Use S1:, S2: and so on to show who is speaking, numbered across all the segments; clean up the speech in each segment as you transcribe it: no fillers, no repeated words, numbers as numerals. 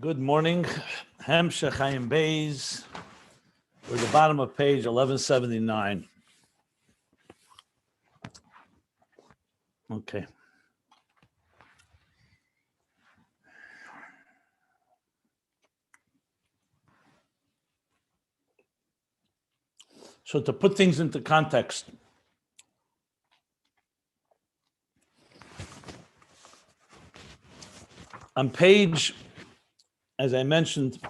S1: Good morning. Hamshech Ayin Beis. We're at the bottom of page 1179. Okay. So to put things into context, on page, as I mentioned,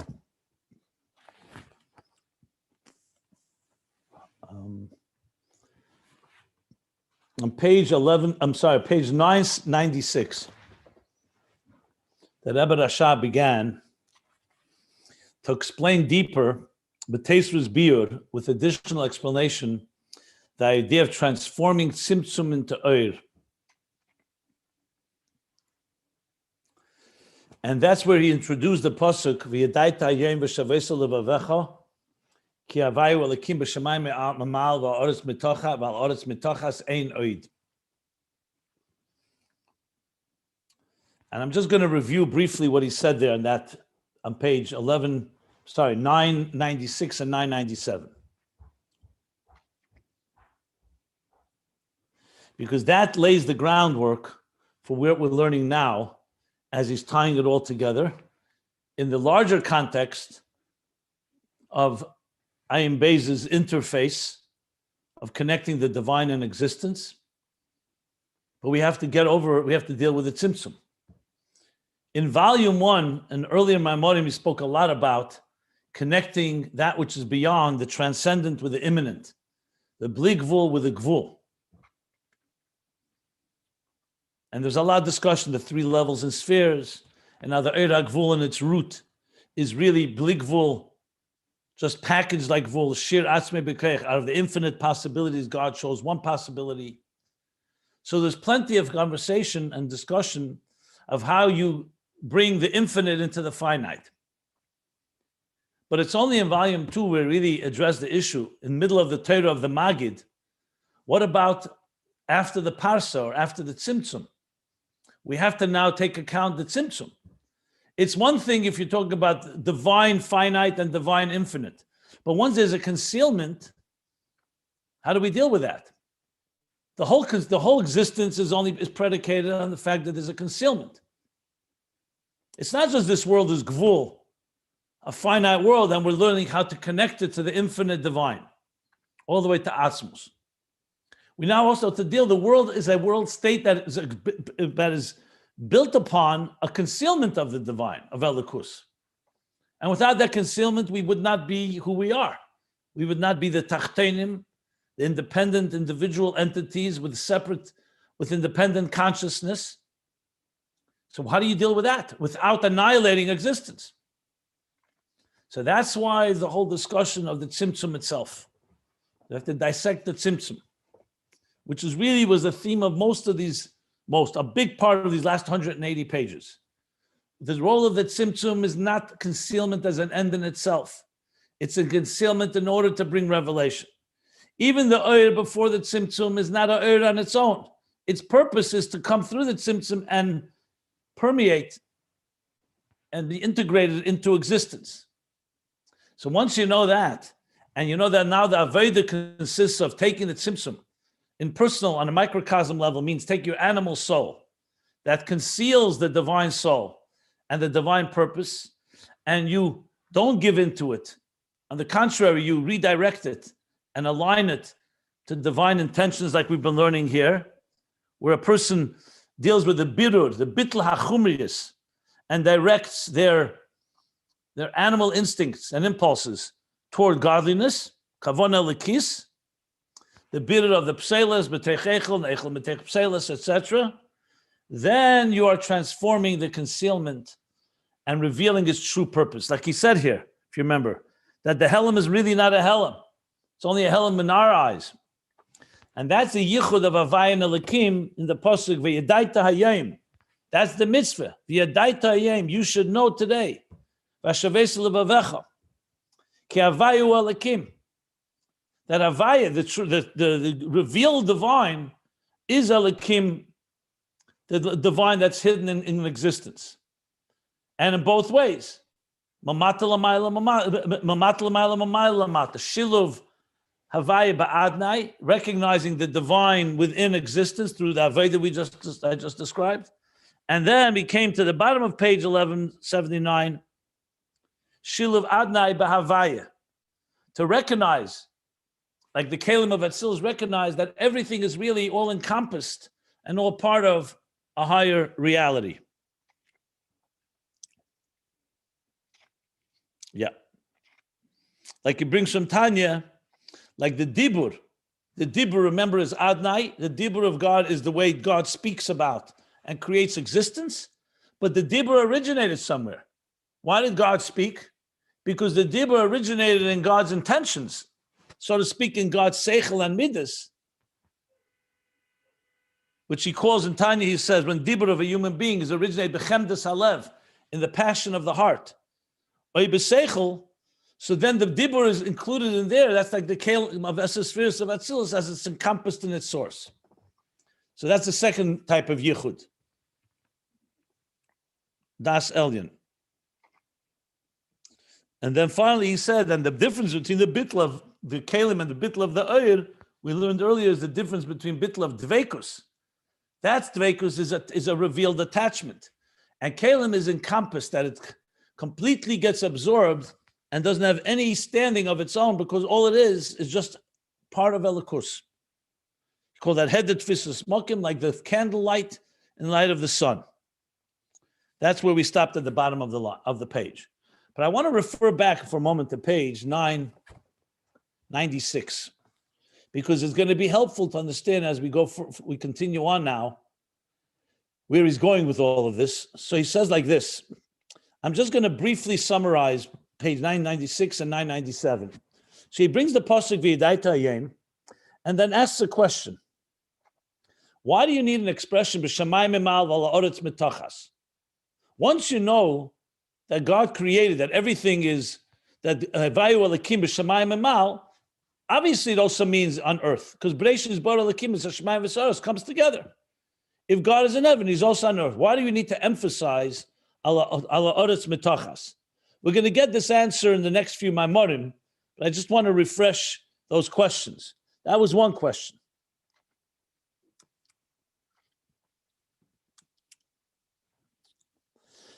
S1: on page 996, that Rebbe Rasha began to explain deeper B'teisrus Biur with additional explanation, the idea of transforming Tzimtzum into Oir. And that's where he introduced the pasuk, V'yadaita Ayin v'shavesa levavecha, ki avayu elakim b'shamayim me'amal v'aretz mitocha v'aretz mitochas ein oid. And I'm just going to review briefly what he said there on page 996 and 997. Because that lays the groundwork for what we're learning now as he's tying it all together in the larger context of Ayin Beis' interface of connecting the divine and existence. But we have to deal with the Tzimtzum. In volume 1, and earlier in Maimorim, he spoke a lot about connecting that which is beyond, the transcendent with the immanent, the bli gvul with the gvul. And there's a lot of discussion, the 3 levels and spheres, and now the Eira Gvul in its root is really bli gvul, just packaged like gvul, Shiur atzmei b'keich, out of the infinite possibilities, God shows one possibility. So there's plenty of conversation and discussion of how you bring the infinite into the finite. But it's only in volume 2 where we really address the issue, in the middle of the Torah of the Magid. What about after the Parsa or after the Tzimtzum? We have to now take account the Tzimtzum. It's one thing if you're talking about divine finite and divine infinite. But once there's a concealment, how do we deal with that? The whole existence is predicated on the fact that there's a concealment. It's not just this world is gvul, a finite world, and we're learning how to connect it to the infinite divine, all the way to Atzilus. We now also the world is a world state that is built upon a concealment of the divine, of Elikus. And without that concealment, we would not be who we are. We would not be the Tachtenim, the independent individual entities with independent consciousness. So how do you deal with that without annihilating existence? So that's why the whole discussion of the Tzimtzum itself. You have to dissect the Tzimtzum, which was the theme of a big part of these last 180 pages. The role of the Tzimtzum is not concealment as an end in itself. It's a concealment in order to bring revelation. Even the Oir before the Tzimtzum is not an Oir on its own. Its purpose is to come through the Tzimtzum and permeate and be integrated into existence. So once you know that, and you know that now the Aveda consists of taking the Tzimtzum in personal, on a microcosm level, means take your animal soul that conceals the divine soul and the divine purpose, and you don't give into it. On the contrary, you redirect it and align it to divine intentions like we've been learning here, where a person deals with the birur, the Bittul hachumriyus, and directs their animal instincts and impulses toward godliness, kavona lekis, the birur of the pselas, b'teichechel, neichel b'teich pselas, etc. Then you are transforming the concealment and revealing its true purpose. Like he said here, if you remember, that the helam is really not a helam. It's only a helam in our eyes. And that's the yichud of Havai and Elikim in the pasuk V'yadaita Hayim. That's the mitzvah. V'yadaita Hayim. You should know today. V'ashavesa levavecha. Ki Havayu Elikim. That Havaya, the revealed divine, is Elikim, the divine that's hidden in existence. And in both ways. Mamata l'mayla mamata. Shiluv havaya ba'adnai, recognizing the divine within existence through the avodah I just described. And then we came to the bottom of page 1179, Shiluv adnai b'havaya, to recognize, like the Kalim of Atzilus recognize that everything is really all encompassed and all part of a higher reality. Yeah. Like it brings from Tanya, like the Dibur. The Dibur, remember, is Adnai. The Dibur of God is the way God speaks about and creates existence. But the Dibur originated somewhere. Why did God speak? Because the Dibur originated in God's intentions, so to speak, in God's Seichel and Midas, which he calls in Tanya, he says, when Dibur of a human being is originated b'chemdes halev, in the passion of the heart, oy b'seichel, so then the Dibur is included in there. That's like the Kalim of Esespheres of Atzilus as it's encompassed in its source. So that's the second type of Yichud. Das Elyon. And then finally he said, and the difference between the Bittul of the Kalim and the Bittul of the Oyer, we learned earlier, is the difference between Bittul of Dveikus. That's Dveikus is a revealed attachment. And Kalim is encompassed, that it completely gets absorbed and doesn't have any standing of its own, because all it is just part of Elikus. You call that Hedet Tfisus Mokim, like the candlelight in light of the sun. That's where we stopped at the bottom of the page. But I want to refer back for a moment to page 996, because it's going to be helpful to understand as we continue on now, where he's going with all of this. So he says like this. I'm just going to briefly summarize page 996 and 997. So he brings the pasuk v'yidaita Ayin, and then asks a question. Why do you need an expression b'shamayim emal v'la'oretz mitachas? Once you know that God created, that everything is, that vayu alakim b'shamayim emal, obviously it also means on earth, because Beis bar alakim is hashamayim v'saros, comes together. If God is in heaven, he's also on earth. Why do you need to emphasize ala oretz mitachas? We're going to get this answer in the next few Maimorim, but I just want to refresh those questions. That was one question.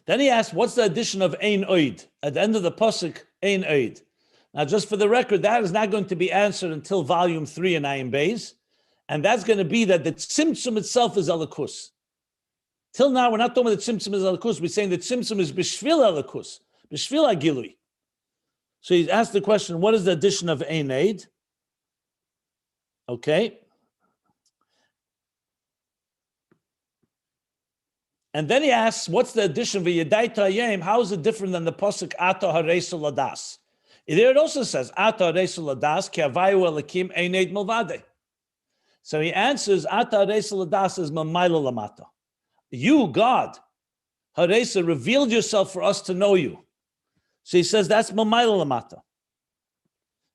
S1: Then he asked, what's the addition of Ein Oid? At the end of the pasuk, Ein Oid. Now, just for the record, that is not going to be answered until volume 3 in Ayin Beis, and that's going to be that the Tzimtzum itself is Elikus. Till now, we're not talking about the Tzimtzum is Elikus. We're saying that Tzimtzum is B'shvil Elikus. B'shvil Agilui. So he's asked the question, what is the addition of Ein Oid? Okay. And then he asks, what's the addition of V'yidaita Ayin? How is it different than the pasuk Ata Haresu Ladas? There it also says, Ata Haresu Ladas, Ki Avayu Elikim Ein Oid Milvade. So he answers, Ata Haresu Ladas is Mamayla Lamata. You, God, Haresa, revealed yourself for us to know you. So he says that's Mamayla Lamata.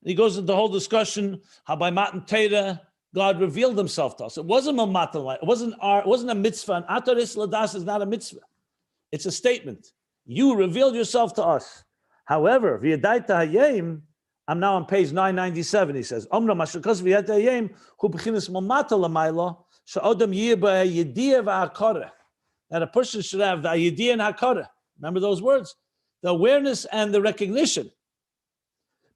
S1: He goes into the whole discussion how by Matan Torah God revealed himself to us. It wasn't Mamata, it wasn't a mitzvah. And Ataris Ladas is not a mitzvah. It's a statement. You revealed yourself to us. However, V'yadaita Hayim, I'm now on page 997. He says, Omra Mashakas V'yadaita Hayim, Hu B'chinas Mamata Lamayla, Sha'odam Yirba Yediyah V'Hakara. That a person should have the Yediyah and Hakara. Remember those words? The awareness and the recognition.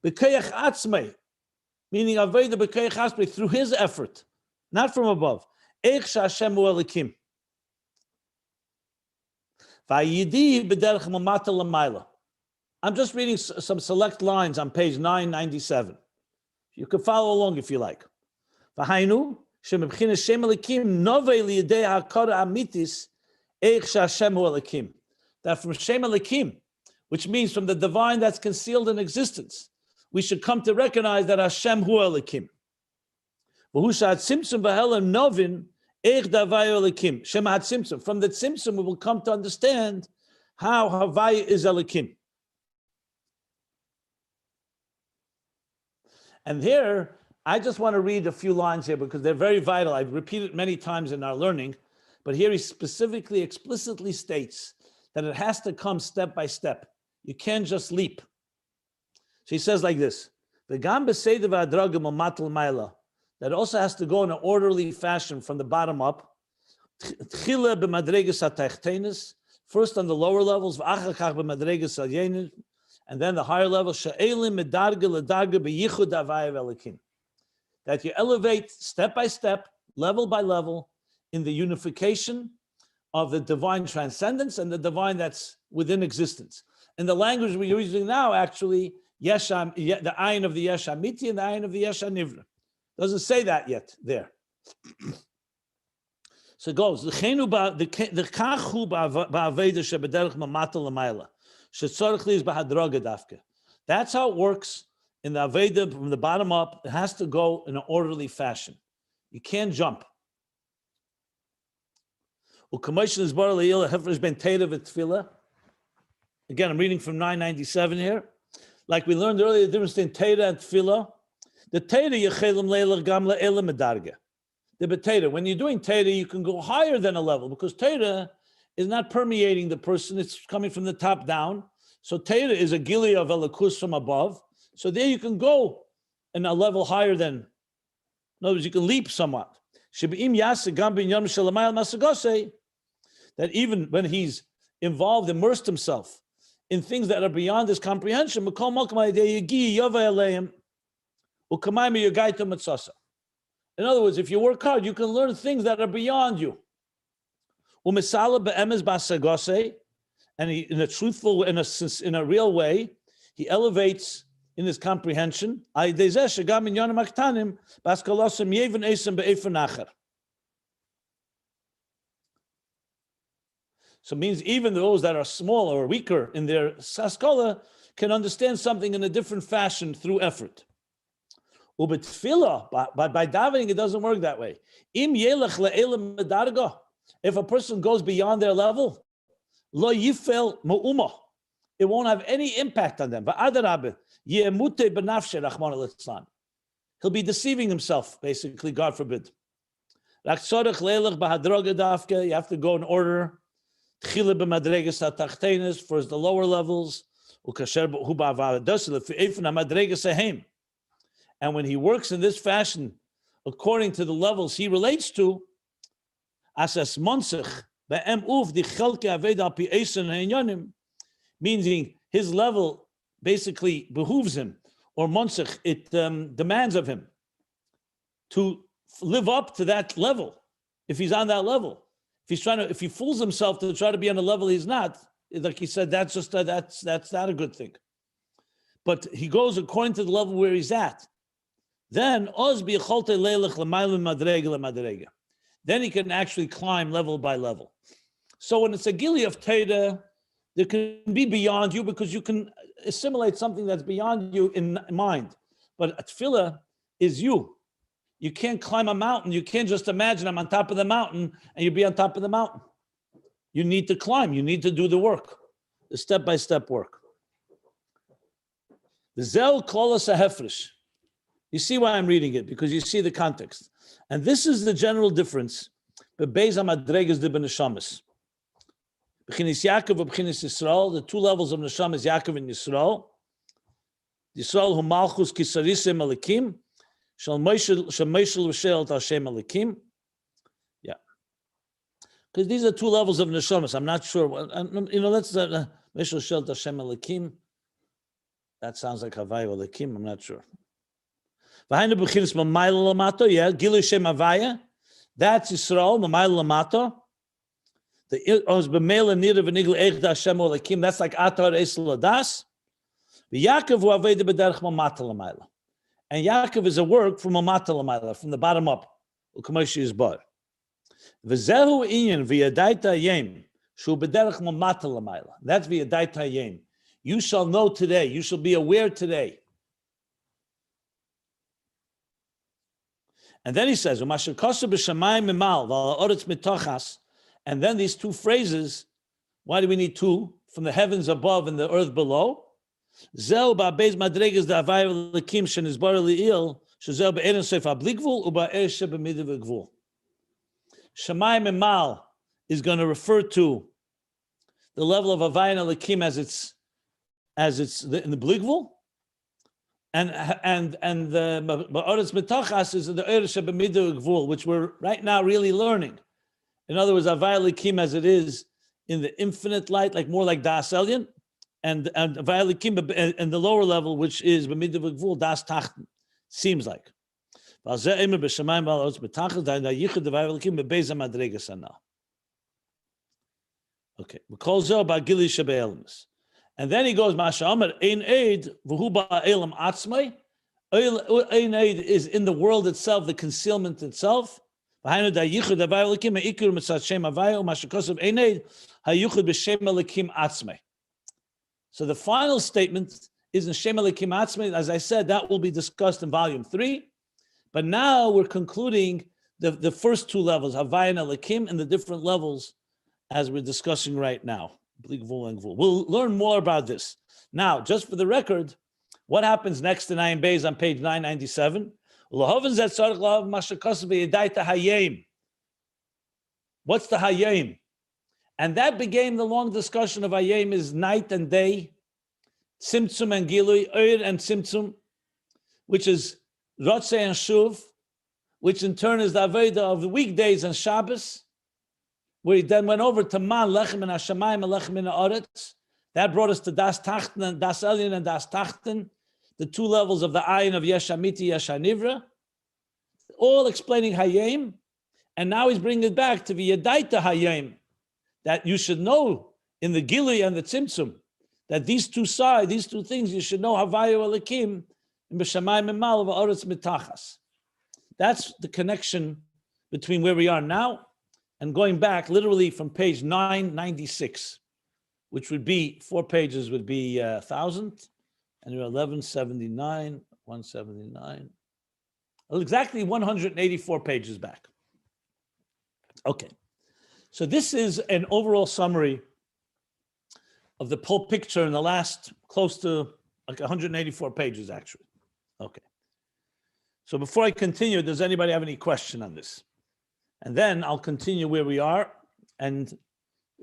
S1: B'kayach Atzmei, meaning Aveda B'kayach Atzmei, through his effort, not from above. Eich Sha'Hashem Hu Elikim. V'Yediyah B'derech Mamata Lamayla. I'm just reading some select lines on page 997. You can follow along if you like. V'hainu, Shemebchinas Shem Elikim, Novei Liyadei HaKara Amitis, Eich Sha'Hashem Hu Elikim. That from Shem Elikim, which means from the divine that's concealed in existence, we should come to recognize that Hashem Hu Elikim. V'hu Sha'at Tzimtzum V'Helam Novin, Eich Davayu Elikim. Shema Tzimtzum. From the Tzimtzum, we will come to understand how Havaya is Elikim. And here, I just want to read a few lines here because they're very vital. I've repeated many times in our learning, but here he specifically, explicitly states that it has to come step by step. You can't just leap. So he says like this, that also has to go in an orderly fashion from the bottom up. First on the lower levels, and then the higher levels, that you elevate step by step, level by level, in the unification of the divine transcendence and the divine that's within existence. In the language we're using now, actually, the Ayin of the Yesh Amiti and the Ayin of the Yesh Nivra. Doesn't say that yet there. So it goes, that's how it works in the Aveda from the bottom up. It has to go in an orderly fashion. You can't jump. Again, I'm reading from 997 here. Like we learned earlier, the difference between Teda and Tefillah. The Teda, Yechelim Leilach Gam Le'ela Medarga. The B'Teda, when you're doing Teda, you can go higher than a level because Teda is not permeating the person, it's coming from the top down. So Teda is a Gili of Elikus from above. So there you can go in a level higher than, in other words, you can leap somewhat. That even when he's involved, immersed himself in things that are beyond his comprehension, in other words, if you work hard, you can learn things that are beyond you. And he, in a truthful, in a real way, he elevates in his comprehension. So it means even those that are small or weaker in their saskola can understand something in a different fashion through effort. But by davening, it doesn't work that way. If a person goes beyond their level, it won't have any impact on them. He'll be deceiving himself, basically, God forbid. You have to go in order. First the lower levels. And when he works in this fashion, according to the levels he relates to, meaning his level basically behooves him, or monsich, it demands of him to live up to that level. If he's on that level, if he fools himself to try to be on a level he's not, like he said, that's not a good thing. But he goes according to the level where he's at. Then he can actually climb level by level. So when it's a gili of Teda, there can be beyond you because you can assimilate something that's beyond you in mind. But a tefillah is you. You can't climb a mountain. You can't just imagine I'm on top of the mountain and you'll be on top of the mountain. You need to climb. You need to do the work, the step-by-step work. The zel klolas hahefresh. You see why I'm reading it, because you see the context. And this is the general difference. Beis hamadregas de b'neshamas. B'chinis Yaakov and b'chinis Yisrael, the two levels of neshamas, Yaakov and Yisrael. Yisrael hu malchus kisarisim alikim, shal meishel v'shel Hashem alikim. Yeah. Because these are two levels of neshamas. I'm not sure. Let's meishel v'shel Hashem alikim. That sounds like Havaya alikim. I'm not sure. That's Yisrael, Mamayla Lamato. That's like Atar Esel Adas. And Yaakov is a work from Mamata Lamayla, from the bottom up. That's V'yadaita Yem. You shall know today, you shall be aware today. And then he says, and then these two phrases, why do we need two? From the heavens above and the earth below. Shamayim and Mal is going to refer to the level of Ayin Elikim as it's in the Bligvul, and the Ba'aretz Mitachas is the Eresh B'midu Gvul, which we're right now really learning. In other words, Ayin Elikim as it is in the infinite light, like more like Das Elyon, and Ayin Elikim in the lower level, which is B'midu Gvul, Das Tachten, seems like. Okay. And then he goes, Masha Amar, Ein Eid, V'hu Ba'elam Atzmai. Ein Eid is in the world itself, the concealment itself. So the final statement is in Shem Elikim Atzmai. As I said, that will be discussed in volume 3. But now we're concluding the first two levels, Havaya and Elikim, and the different levels as we're discussing right now. We'll learn more about this. Now, just for the record, what happens next in Ayin Beis on page 997? What's the Hayim? And that became the long discussion of Hayim is night and day, Tzimtzum and Gilui, Oyer and Tzimtzum, which is Rotze and Shuv, which in turn is the Aveda of the weekdays and Shabbos, where he then went over to Man, Lechem and Hashemayim, and Lechem and Haaretz. That brought us to Das Tachten and Das Elyon and Das Tachten, the two levels of the Ayin of Yesh Amiti, Yesh Hanivra, all explaining Hayim. And now he's bringing it back to the Yadaita Hayim, that you should know in the Gili and the Tzimtzum, that these two sides, these two things, you should know Havayu Elikim and B'Shamayim and Mal of Haaretz Mitachas. That's the connection between where we are now and going back literally from page 996, which would be 4 pages would be 1,000, and you're 1179, 179, exactly 184 pages back. Okay, so this is an overall summary of the whole picture in the last close to like 184 pages, actually. Okay. So before I continue, does anybody have any question on this? And then I'll continue where we are, and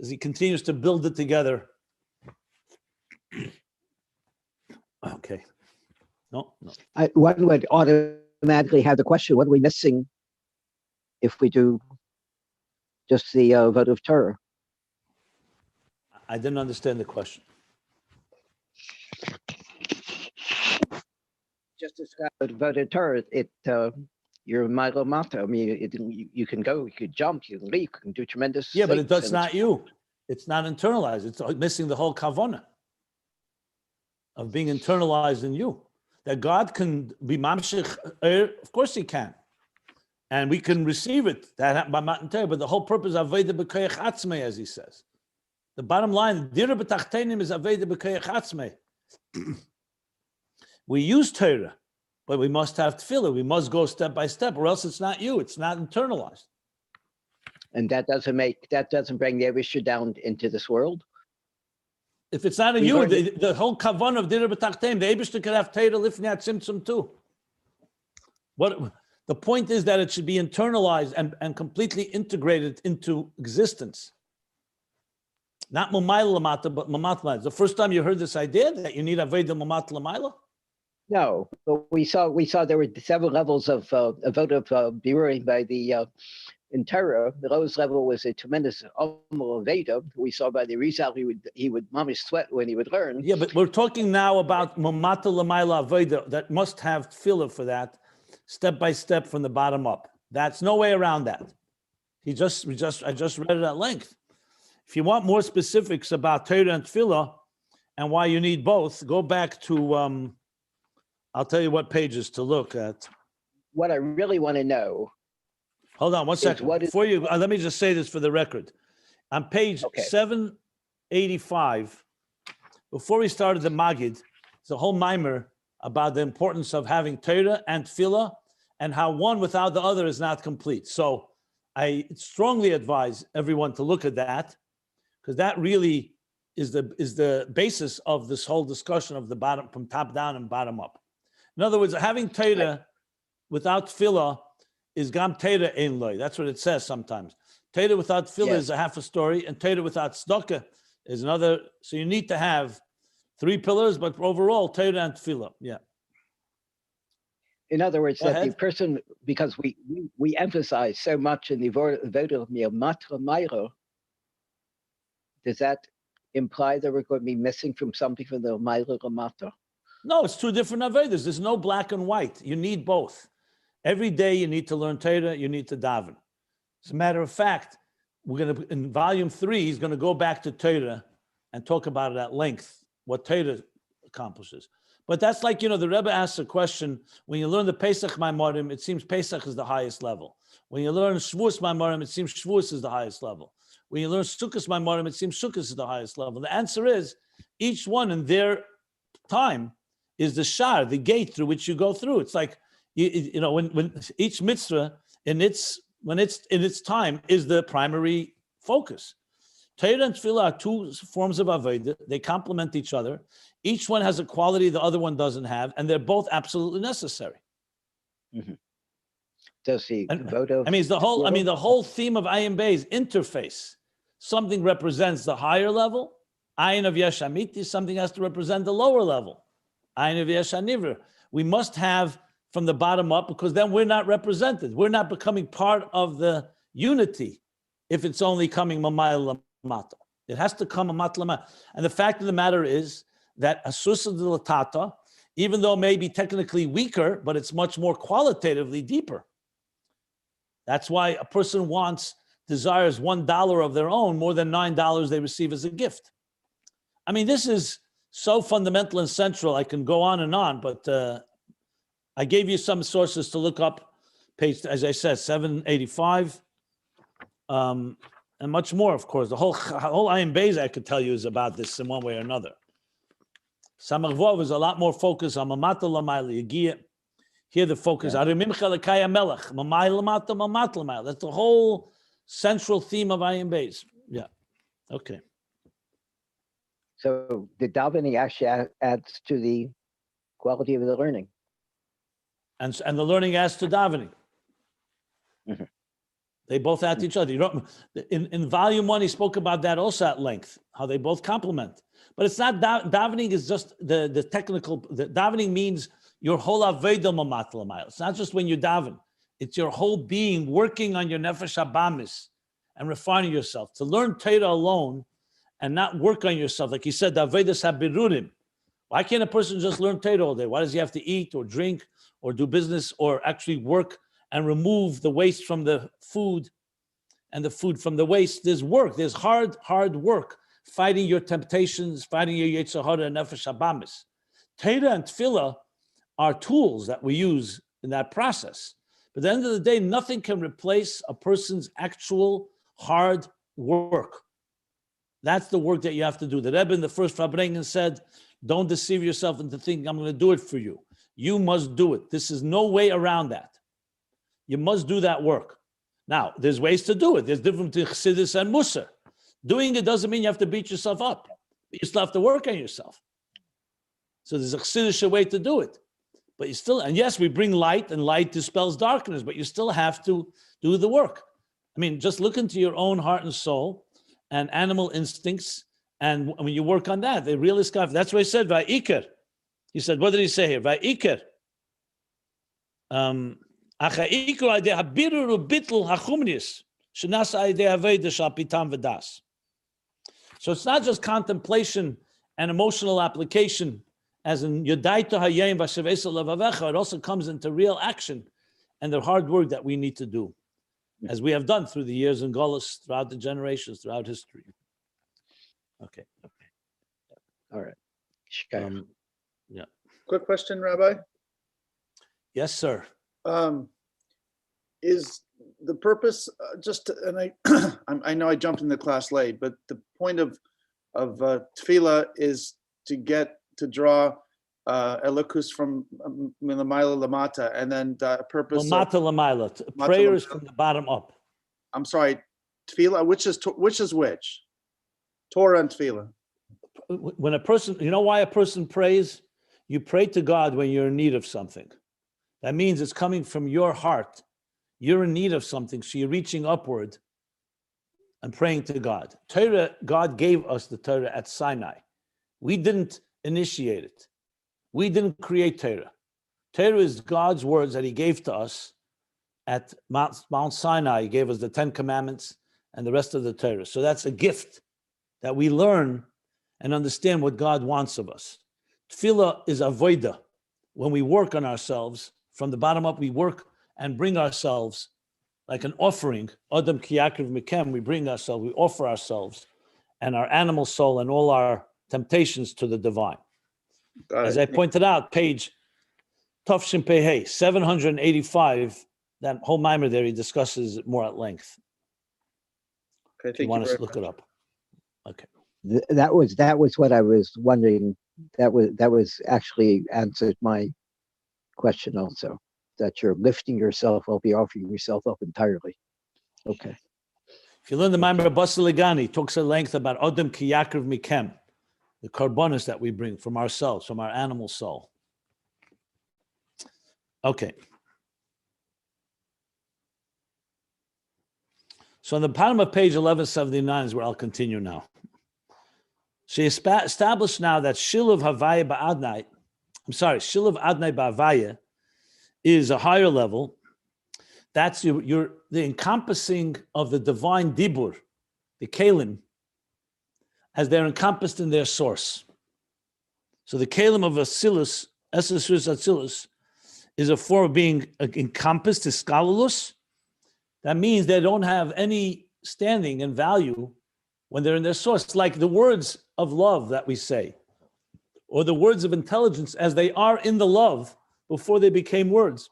S1: as he continues to build it together. Okay. No.
S2: One would automatically have the question, what are we missing if we do just the vote of Torah?
S1: I didn't understand the question.
S2: Just describe vote of Torah. You're Milo Mata. I mean, you can go, you could jump, you can leap, you can do tremendous.
S1: Yeah, but that's not you. It's not internalized. It's missing the whole kavana of being internalized in you. That God can be mamshich, of course he can. And we can receive it, that by Matan Torah, but the whole purpose of Aveda b'koyach atzmei, as he says. The bottom line, Dira b'tachtenim is Aveda b'koyach atzmei. We use Torah, but we must have tefillah. We must go step by step, or else it's not you. It's not internalized.
S2: And that doesn't bring the Eibusher down into this world.
S1: If it's not in you, the whole kavan of Dira b'tachtenim, the Eibusher could have Torah lifnei tzimtzum too. The point is that it should be internalized and completely integrated into existence. Not mamayla lamata, but mamat lamata. The first time you heard this idea that you need aveda mamat lamayla?
S2: No, but we saw there were several levels of a vote of birurim by the in Torah. The lowest level was a tremendous Veda. We saw by the Rizal he would mamish sweat when he would learn.
S1: Yeah, but we're talking now about mamata lamayla aveda that must have tefillah for that, step by step from the bottom up. That's no way around that. I just read it at length. If you want more specifics about Torah and tefillah and why you need both, go back to I'll tell you what pages to look at.
S2: What I really want to know.
S1: Hold on one second. Before you, let me just say this for the record. On page 785, before we started the Magid, it's a whole mimer about the importance of having Torah and tefillah and how one without the other is not complete. So I strongly advise everyone to look at that, because that really is the basis of this whole discussion of the bottom, from top down and bottom up. In other words, having Torah without tefillah is gam Torah ein loy. That's what it says sometimes. Torah without tefillah is a half a story, and Torah without tzedakah is another. So you need to have 3 pillars, but overall, Torah and Tefillah. Yeah.
S2: In other words,
S1: Go
S2: that the
S1: ahead.
S2: person, because we emphasize so much in the voda of Matra Mairo, does that imply that we're going to be missing from something from the Mairo Matra?
S1: No, it's 2 different Avedas. There's no black and white. You need both. Every day you need to learn Torah, you need to daven. As a matter of fact, we're going to, in volume 3, he's going to go back to Torah and talk about it at length, what Torah accomplishes. But that's like, the Rebbe asks a question, when you learn the Pesach Maimorim, it seems Pesach is the highest level. When you learn Shavuos Maimorim, it seems Shavuos is the highest level. When you learn Sukkos Maimorim, it seems Sukkos is the highest level. The answer is, each one in their time is the shar, the gate through which you go through. It's like, when each mitzvah when it's in its time is the primary focus. Torah and Tefillah are 2 forms of avodah. They complement each other. Each one has a quality the other one doesn't have, and they're both absolutely necessary.
S2: Mm-hmm. Does the
S1: the whole theme of Ayin Beis interface. Something represents the higher level. Ayin of Yesh Amiti, something has to represent the lower level. Ayin of Yesh Anivra. We must have from the bottom up, because then we're not represented. We're not becoming part of the unity if it's only coming Mamayel Lamata. It has to come Mamat Lamata. And the fact of the matter is that Asusa de Latata, even though it may be technically weaker, but it's much more qualitatively deeper. That's why a person desires $1 of their own more than $9 they receive as a gift. I mean, this is so fundamental and central. I can go on, but I gave you some sources to look up, page, as I said, 785, and much more, of course. The whole Ayin Beis, I could tell you, is about this in one way or another. Samach Vov is a lot more focused on Mamata Lamayla Yigiyah. Here the focus, Arimimcha Lekaya Melech, Mamay Lamata, Mamat Lamayla. That's the whole central theme of Ayin Beis. Yeah, okay.
S2: So the davening actually adds to the quality of the learning.
S1: And the learning adds to davening.
S2: Mm-hmm.
S1: They both add to each other. In volume 1, he spoke about that also at length, how they both complement. But it's not davening is just the technical. The davening means your whole avodah mamat l'mayla. It's not just when you daven. It's your whole being working on your nefesh habamis and refining yourself. To learn Torah alone and not work on yourself, like he said, avodas habirurim. Why can't a person just learn Torah all day? Why does he have to eat or drink or do business or actually work and remove the waste from the food and the food from the waste? There's work. There's hard work, fighting your temptations, fighting your Yetzer Hara and Nefesh Habamis. Torah and Tefillah are tools that we use in that process. But at the end of the day, nothing can replace a person's actual hard work. That's the work that you have to do. The Rebbe in the first Farbrengen said, don't deceive yourself into thinking I'm going to do it for you. You must do it. This is no way around that. You must do that work. Now, there's ways to do it. There's different to Chassidus and Musar. Doing it doesn't mean you have to beat yourself up. You still have to work on yourself. So there's a Chassidish way to do it. But you still, and yes, we bring light, and light dispels darkness, but you still have to do the work. I mean, just look into your own heart and soul and animal instincts, and when you work on that, the realist guy, that's what he said, Va'ikar. He said, what did he say here? Va'ikar. So it's not just contemplation and emotional application, as in Yodaito Hayim Vashavesa Lavavecha, it also comes into real action and the hard work that we need to do, as we have done through the years in Golos, throughout the generations, throughout history. Okay.
S2: All right.
S1: Yeah.
S3: Quick question, Rabbi.
S1: Yes, sir.
S3: Is the purpose and I know I jumped in the class late, but the point of tefillah is to draw elokus from milamayla lamata, and then the purpose
S1: Lamata lamayla, prayers from the bottom up.
S3: I'm sorry, tefillah. Which is which? Torah and tefillah.
S1: When a person, you know why a person prays? You pray to God when you're in need of something. That means it's coming from your heart. You're in need of something, so you're reaching upward and praying to God. Torah, God gave us the Torah at Sinai. We didn't initiate it. We didn't create Torah. Torah is God's words that he gave to us at Mount Sinai. He gave us the 10 Commandments and the rest of the Torah. So that's a gift that we learn and understand what God wants of us. Tefillah is avodah. When we work on ourselves, from the bottom up, we work and bring ourselves like an offering. Adam ki yakriv mikem, we bring ourselves, we offer ourselves and our animal soul and all our temptations to the divine. As I pointed out, page Tafshin Pehei, 785, that whole mimer there, he discusses it more at length.
S3: Okay,
S1: If you want to look it up. Okay.
S2: That was what I was wondering. That was actually answered my question also. That you're lifting yourself up, you're offering yourself up entirely. Okay.
S1: If you learn the mimer of Basiligani, talks at length about Adam ki yakriv mikem, the carbonas that we bring from ourselves, from our animal soul. Okay. So on the bottom of page 1179 is where I'll continue now. She established now that Shiluv Havaya Ba'adnai, Shiluv Adnai Ba'avaya is a higher level. That's the encompassing of the divine Dibur, the Kalim, as they're encompassed in their source. So the Kalim of Atzilus, Atzilus, is a form of being encompassed, Iskalulus. That means they don't have any standing and value when they're in their source, like the words of love that we say, or the words of intelligence as they are in the love before they became words.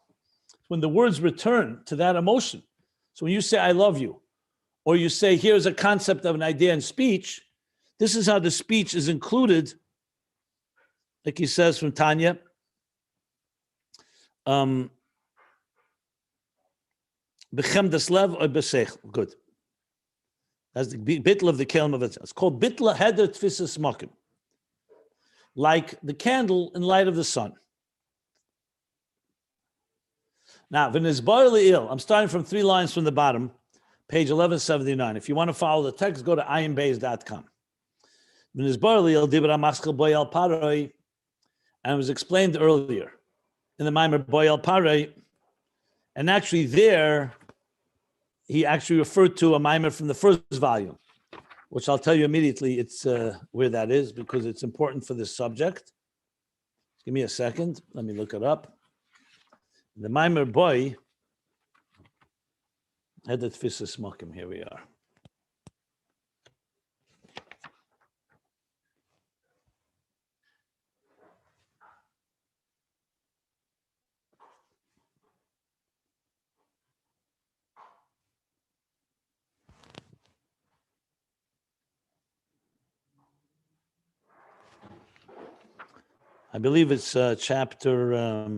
S1: When the words return to that emotion. So when you say, I love you, or you say, here's a concept of an idea in speech, this is how the speech is included, like he says from Tanya, Bechem des lev or besech. Good. That's the bittul of the kelim of it. It's called bittul heder tfisas makim. Like the candle in light of the sun. Now, v'nizbar le'il. I'm starting from 3 lines from the bottom, page 1179. If you want to follow the text, go to ayinbeis.com. V'nizbar le'il dibra maschel boy al paroi, and it was explained earlier in the Maimer boy al paroi, and actually there, he actually referred to a Maimer from the first volume, which I'll tell you immediately it's where that is because it's important for this subject. Give me a second. Let me look it up. The Maimer boy had the Tfisas Mokim. Here we are. I believe it's chapter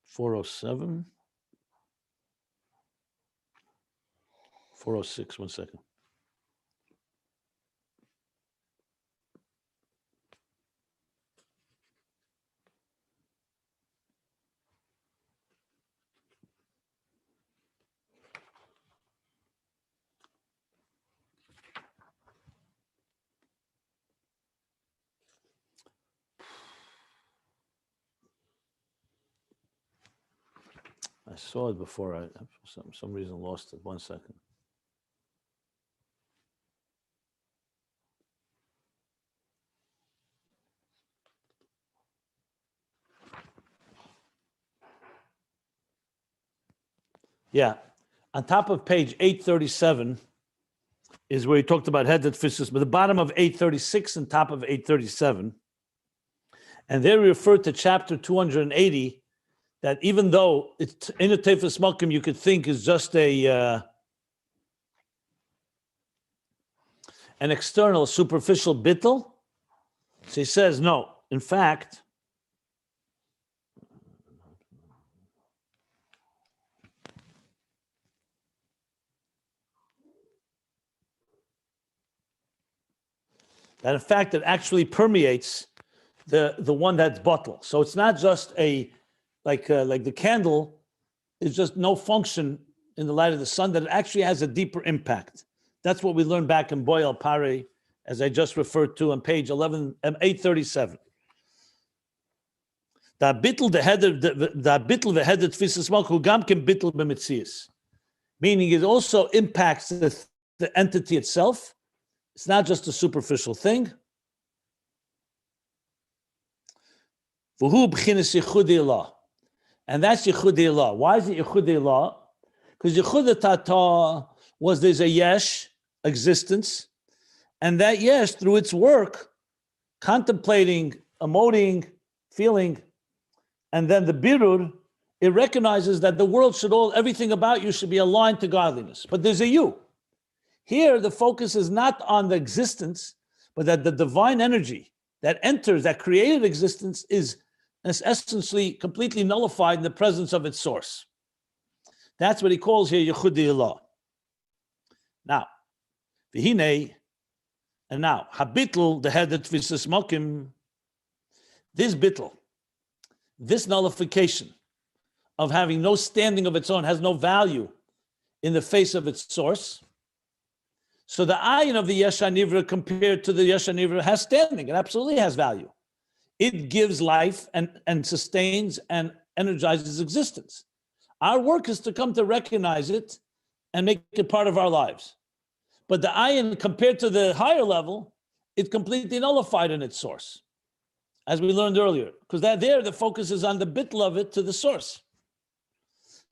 S1: 407. 406, 1 second. I saw it before. I for some reason lost it. 1 second. Yeah, on top of page 837 is where he talked about headed fishes, but the bottom of 836 and top of 837, and there he referred to chapter 280. That even though it's in a Tefes Malkim, you could think is just an external, superficial bittul. So he says, no, in fact, that in fact it actually permeates the one that's bottle. So it's not just like the candle is just no function in the light of the sun, that it actually has a deeper impact. That's what we learned back in Boy Al Pare, as I just referred to on page 837. The bittul v'heder tfisas malchut gam ken bittul b'metzias, meaning it also impacts the entity itself. It's not just a superficial thing. V'hu b'chinas yichudei Allah, and that's yichudei Allah. Why is it yichudei Allah? Because yichudei tata was there's a yesh existence, and that yesh through its work, contemplating, emoting, feeling. And then the birur, it recognizes that the world should everything about you should be aligned to godliness. But there's a you. Here, the focus is not on the existence, but that the divine energy that enters, that created existence, is essentially completely nullified in the presence of its source. That's what he calls here Yichudei Allah. Now, v'hinei, and now, habitl, the head of tfisas mokim, this bitl, this nullification of having no standing of its own, has no value in the face of its source. So the ayin of the Yesh HaNivra compared to the Yesh HaNivra has standing. It absolutely has value. It gives life and sustains and energizes existence. Our work is to come to recognize it and make it part of our lives. But the ayin, compared to the higher level, it's completely nullified in its source, as we learned earlier, because the focus is on the bittul of it to the source.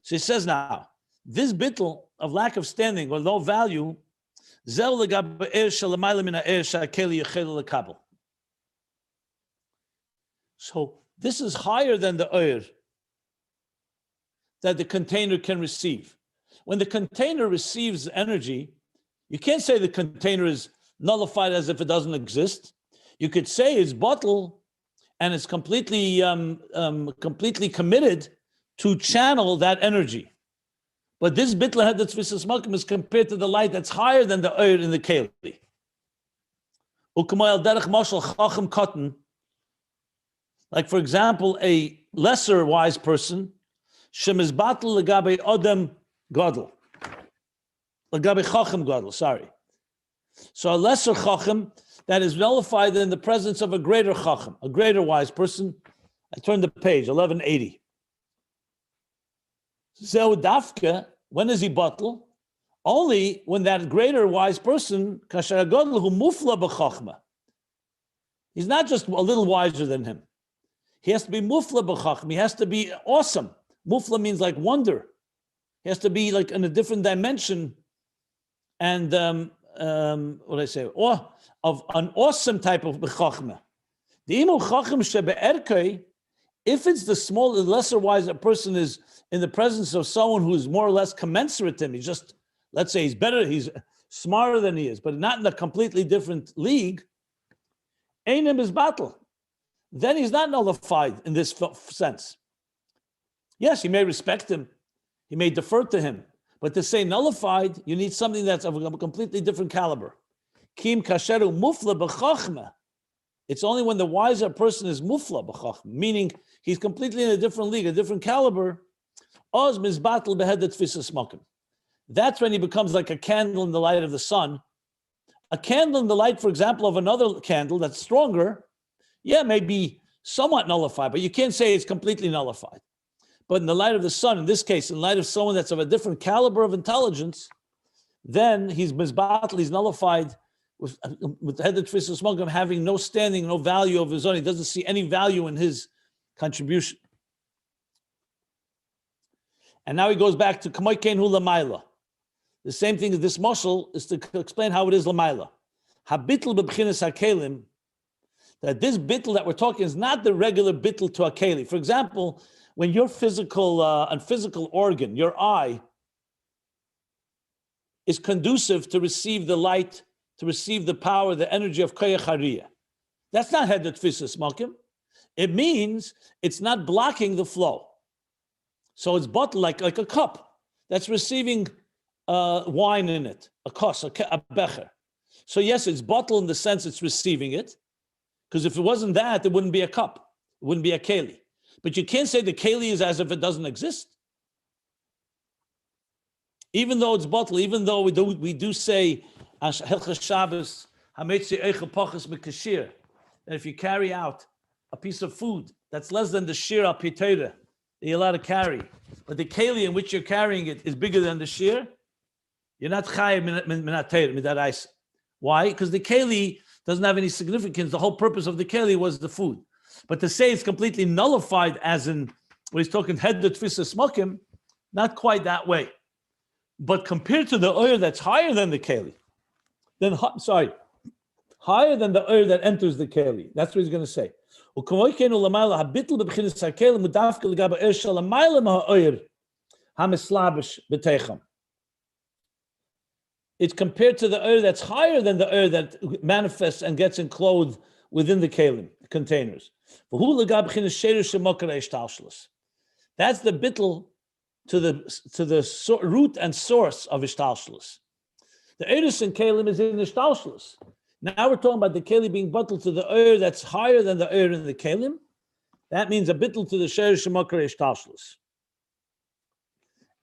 S1: So he says now, this bittul of lack of standing or low value, so this is higher than the oir that the container can receive. When the container receives energy, you can't say the container is nullified as if it doesn't exist. You could say it's bottle and it's completely committed to channel that energy. But this bittul head that's tfisas makom is compared to the light that's higher than the oir in the keli. U'kamayal derech mashal chacham katan, like for example, a lesser wise person, shem is batel legabe odem gadol, legabe chacham gadol. Sorry. So a lesser chacham that is nullified in the presence of a greater chacham, a greater wise person. I turned the page, 1180. Zeu dafka, when is he batel? Only when that greater wise person, kasher gadol hu mufla b'chachma. He's not just a little wiser than him. He has to be mufla b'chachma. He has to be awesome. Mufla means like wonder. He has to be like in a different dimension. And what I say? Of an awesome type of b'chachma. The imu chacham shebe'erkei, if it's the lesser wise a person is in the presence of someone who's more or less commensurate to him, he's just, let's say he's better, he's smarter than he is, but not in a completely different league, Einim is battle. Then he's not nullified in this sense. Yes, he may respect him, he may defer to him, but to say nullified, you need something that's of a completely different caliber. Kim kasheru mufla b'chachma. It's only when the wiser person is mufla b'chachma, meaning he's completely in a different league, a different caliber. Oz mizbatel behedet tfisas makom. That's when he becomes like a candle in the light of the sun. A candle in the light, for example, of another candle that's stronger, may be somewhat nullified, but you can't say it's completely nullified. But in the light of the sun, in this case, in light of someone that's of a different caliber of intelligence, then he's mizbatel, he's nullified with the head of tfisas makom having no standing, no value of his own. He doesn't see any value in his contribution. And now he goes back to Kamoy Kein Hu Lamaila. The same thing as this mashal is to explain how it is Lamaila. Habitl b'bchinas hakelim, that this bitl that we're talking is not the regular bitl to a keli. For example, when your physical organ, your eye, is conducive to receive the light, to receive the power, the energy of koyach hariyah. That's not head tfisas makom. It means it's not blocking the flow. So it's bottled like a cup that's receiving wine in it, a kos, a becher. So yes, it's bottled in the sense it's receiving it, because if it wasn't that, it wouldn't be a cup. It wouldn't be a keli. But you can't say the keli is as if it doesn't exist. Even though it's bottled, even though we do say Hilchos Shabbos, Hametzi Eichel Pachas Mekashir. And if you carry out a piece of food that's less than the shir al pitera that you're allowed to carry, but the keli in which you're carrying it is bigger than the shir, you're not chayiv minat teira midarais. Why? Because the keli doesn't have any significance. The whole purpose of the keli was the food. But to say it's completely nullified, as in when he's talking head the tfisa smokim, not quite that way. But compared to the oil that's higher than the keli, then higher than the oil that enters the keli. That's what he's going to say. It's compared to the oil that's higher than the oil that manifests and gets enclosed within the kelim containers. That's the bittul to the root and source of ishtalshlus. The eris in kelim is in ishtalshlus. Now we're talking about the keli being bittul to the oil that's higher than the oil in the kelim. That means a bittul to the sheirish shemokar ishtalshlus.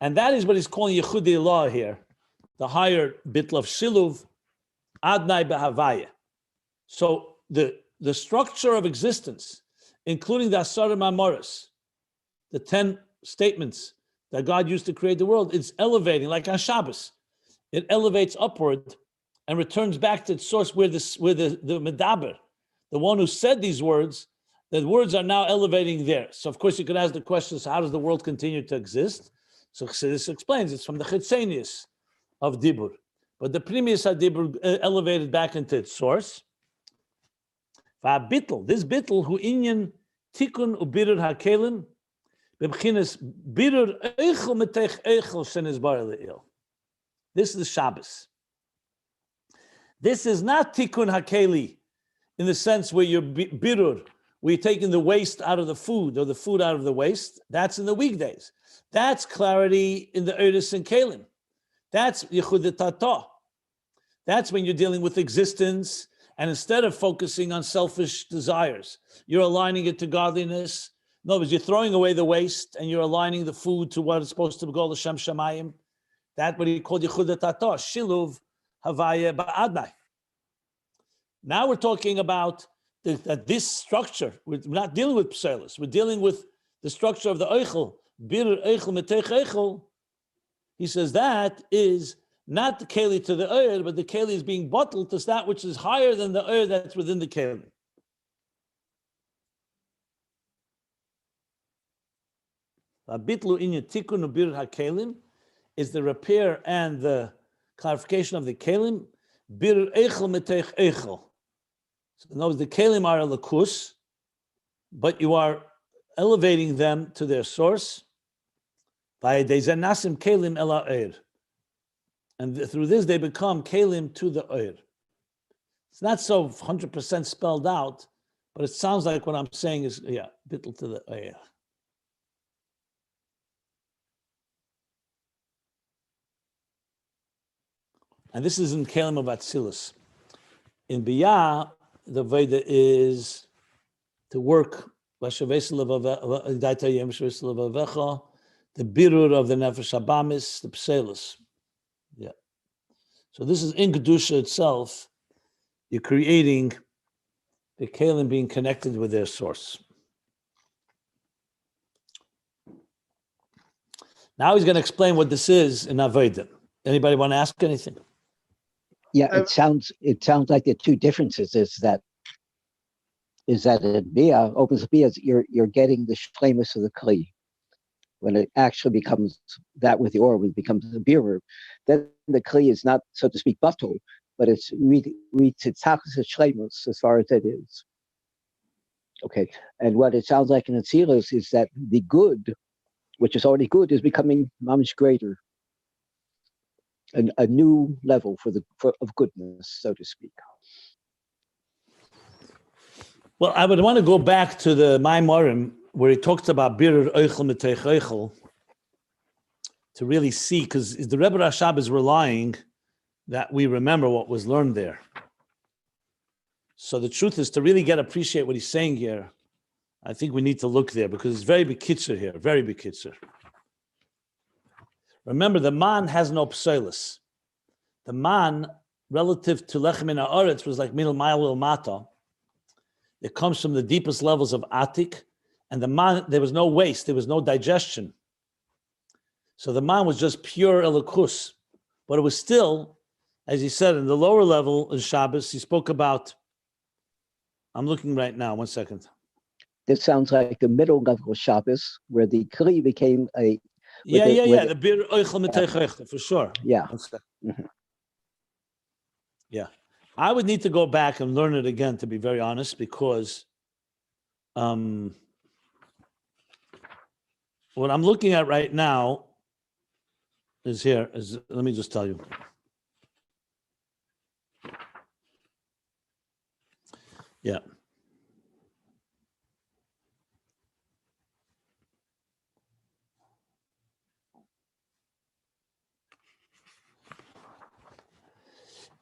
S1: And that is what he's calling Yechudi law here, the higher bittul of shiluv, adnai behavaya. So the structure of existence, including the Asara Mamoris, the 10 statements that God used to create the world, it's elevating, like on Shabbos. It elevates upward and returns back to its source where the medaber, the one who said these words, the words are now elevating there. So of course you could ask the question, so how does the world continue to exist? So Chassidus explains it's from the chitzenius of dibur. But the previous dibur elevated back into its source. Bittul, this bittul hu inyan tikun ubirur hakelim b'bchinas birur eichel metech eichel shenis bar le'il. This is the Shabbos. This is not tikkun hakeli in the sense where you're birur, where you're taking the waste out of the food or the food out of the waste. That's in the weekdays. That's clarity in the Eris and Kalim. That's yichud tata. That's when you're dealing with existence, and instead of focusing on selfish desires, you're aligning it to godliness. In other words, you're throwing away the waste and you're aligning the food to what is supposed to go l'shem shamayim. That's what he called yichud tata, shiluv havaya ba'adnai. Now we're talking about this structure. We're not dealing with pselis. We're dealing with the structure of the eichel. Bir eichel metech eichel. He says that is not the keli to the oil, but the keli is being bottled to that which is higher than the oil that's within the keli. Bitlu in tikun ubir hakelim is the repair and the clarification of the kelim. Bir eichel metech eichel. So in other words, the kelim are a lakus, but you are elevating them to their source. And through this, they become kelim to the oir. It's not so 100% spelled out, but it sounds like what I'm saying is, bittul to the oir. And this is in kelim of Atzilus. In Biyah, the Veda is to work the birur of the nefesh habamis, the pselis. Yeah. So this is in Kedusha itself. You're creating the kelim being connected with their source. Now he's going to explain what this is in Aveda. Anybody want to ask anything?
S2: Yeah, it sounds like the two differences is that in Bia, opens Bia, you're getting the shlemus of the kli. When it actually becomes that with the or, it becomes the birur, then the kli is not, so to speak, batul, but it's tzachas shlemus as far as it is. Okay, and what it sounds like in Atzilus is that the good, which is already good, is becoming mamish greater, and a new level of goodness, so to speak.
S1: Well, I would want to go back to the Maimarim where he talks about birur eichel metech eichel to really see, because the Rebbe Rashab is relying that we remember what was learned there. So the truth is, to really appreciate what he's saying here, I think we need to look there, because it's very bekitzer here, very bekitzer. Remember, the man has no pselis. The man relative to lechem in haaretz was like minal mile mata. It comes from the deepest levels of Atik, and the man, there was no waste, there was no digestion. So the man was just pure elikus, but it was still, as he said, in the lower level in Shabbos, he spoke about, I'm looking right now, 1 second.
S2: This sounds like the middle level of Shabbos, where the Kli became a...
S1: The bir oichel miteichel, for sure.
S2: Yeah.
S1: 1 second.
S2: Mhm.
S1: Yeah. I would need to go back and learn it again, to be very honest, because what I'm looking at right now is here. Let me just tell you. Yeah.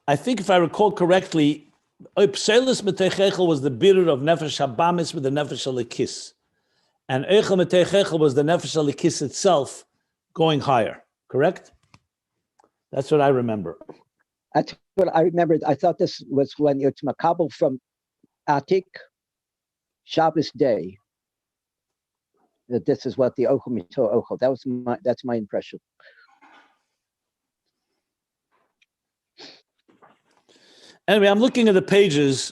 S1: I think if I recall correctly, Atzilus Metechechel was the bitter of Nefesh Habamis with the Nefesh Alikis. And Eichel Metechechel was the Nefesh Alikis itself going higher, correct? That's what I remember.
S2: That's what I remembered. I thought this was when it's Makabel from Atik, Shabbos day. That this is what the Ochel Mito Ochel. That's my impression.
S1: Anyway, I'm looking at the pages.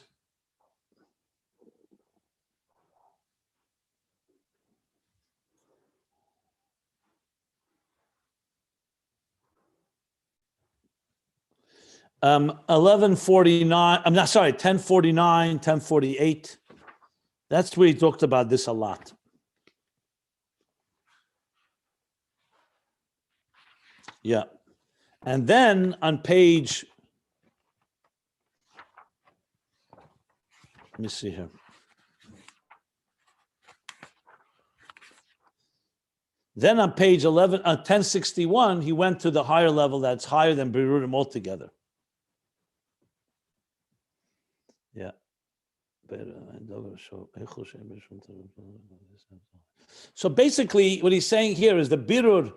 S1: Um, 1149, I'm not sorry, 1049, 1048. That's where he talked about this a lot. Yeah. And then on page, let me see here. Then on page 1061, he went to the higher level that's higher than Berurim altogether. Yeah. So basically, what he's saying here is the birur